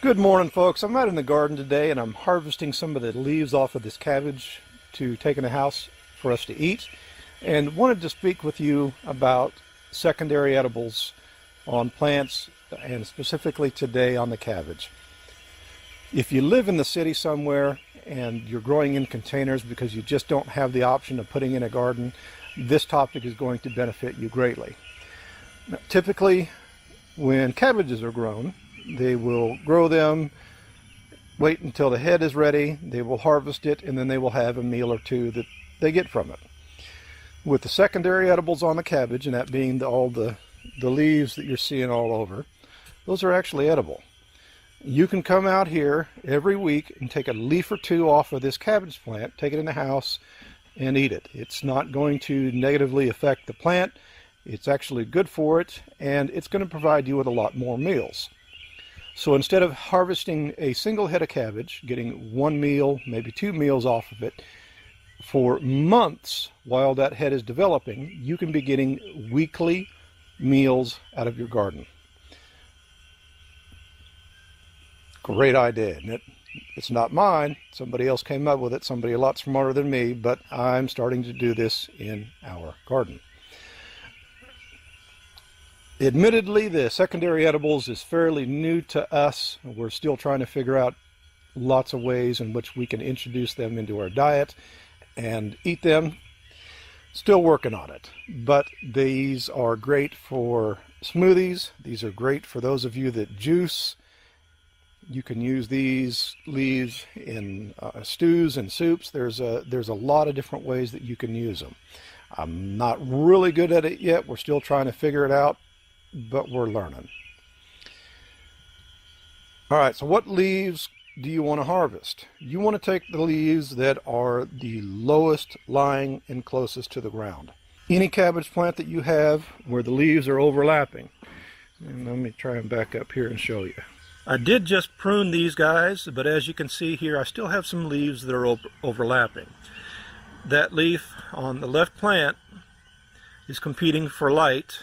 Good morning, folks. I'm out in the garden today and I'm harvesting some of the leaves off of this cabbage to take in the house for us to eat, and wanted to speak with you about secondary edibles on plants, and specifically today on the cabbage. If you live in the city somewhere and you're growing in containers because you just don't have the option of putting in a garden, this topic is going to benefit you greatly. Now, typically when cabbages are grown, they will grow them, wait until the head is ready, they will harvest it, and then they will have a meal or two that they get from it. With the secondary edibles on the cabbage, and that being all the leaves that you're seeing all over, those are actually edible. You can come out here every week and take a leaf or two off of this cabbage plant, take it in the house, and eat it. It's not going to negatively affect the plant. It's actually good for it, and it's going to provide you with a lot more meals. So instead of harvesting a single head of cabbage, getting one meal, maybe two meals off of it, for months while that head is developing, you can be getting weekly meals out of your garden. Great idea, isn't it? It's not mine. Somebody else came up with it, somebody a lot smarter than me, but I'm starting to do this in our garden. Admittedly, the secondary edibles is fairly new to us. We're still trying to figure out lots of ways in which we can introduce them into our diet and eat them. Still working on it. But these are great for smoothies. These are great for those of you that juice. You can use these leaves in stews and soups. There's a lot of different ways that you can use them. I'm not really good at it yet. We're still trying to figure it out, but we're learning. All right, so what leaves do you want to harvest? You want to take the leaves that are the lowest lying and closest to the ground. Any cabbage plant that you have where the leaves are overlapping. And let me try and back up here and show you. I did just prune these guys, but as you can see here, I still have some leaves that are overlapping. That leaf on the left plant is competing for light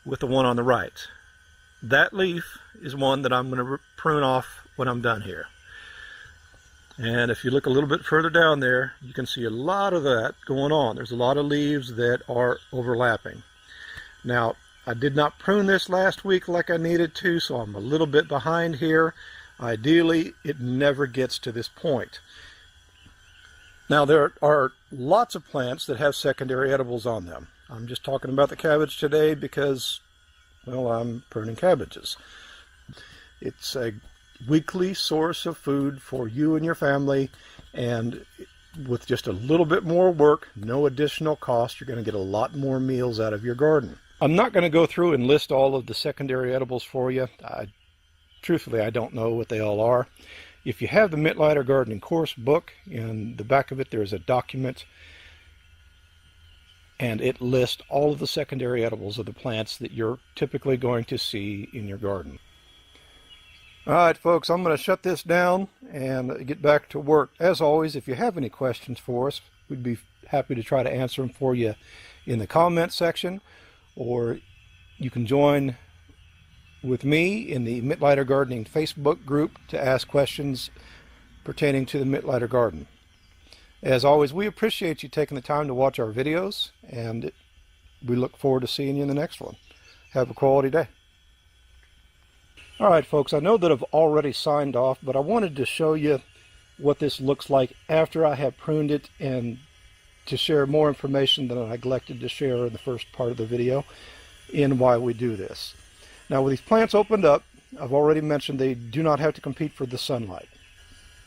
with the one on the right. That leaf is one that I'm going to prune off when I'm done here. And if you look a little bit further down there, you can see a lot of that going on. There's a lot of leaves that are overlapping. Now, I did not prune this last week like I needed to, so I'm a little bit behind here. Ideally, it never gets to this point. Now, there are lots of plants that have secondary edibles on them. I'm just talking about the cabbage today because, well, I'm pruning cabbages. It's a weekly source of food for you and your family, and with just a little bit more work, no additional cost, you're going to get a lot more meals out of your garden. I'm not going to go through and list all of the secondary edibles for you. Truthfully, I don't know what they all are. If you have the Mittleider Gardening Course book, in the back of it there's a document, and it lists all of the secondary edibles of the plants that you're typically going to see in your garden. All right, folks, I'm going to shut this down and get back to work. As always, if you have any questions for us, we'd be happy to try to answer them for you in the comment section, or you can join with me in the Mittleider Gardening Facebook group to ask questions pertaining to the Mittleider Garden. As always, we appreciate you taking the time to watch our videos, and we look forward to seeing you in the next one. Have a quality day. All right, folks, I know that I've already signed off, but I wanted to show you what this looks like after I have pruned it, and to share more information than I neglected to share in the first part of the video in why we do this. Now, with these plants opened up, I've already mentioned they do not have to compete for the sunlight.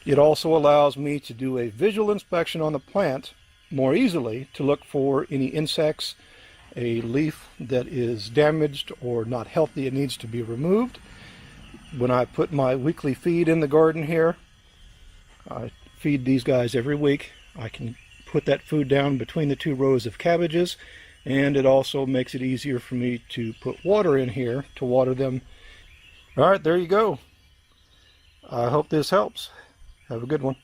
It also allows me to do a visual inspection on the plant more easily to look for any insects, a leaf that is damaged or not healthy and needs to be removed. When I put my weekly feed in the garden here, I feed these guys every week. I can put that food down between the two rows of cabbages, and it also makes it easier for me to put water in here to water them. All right, there you go. I hope this helps. Have a good one.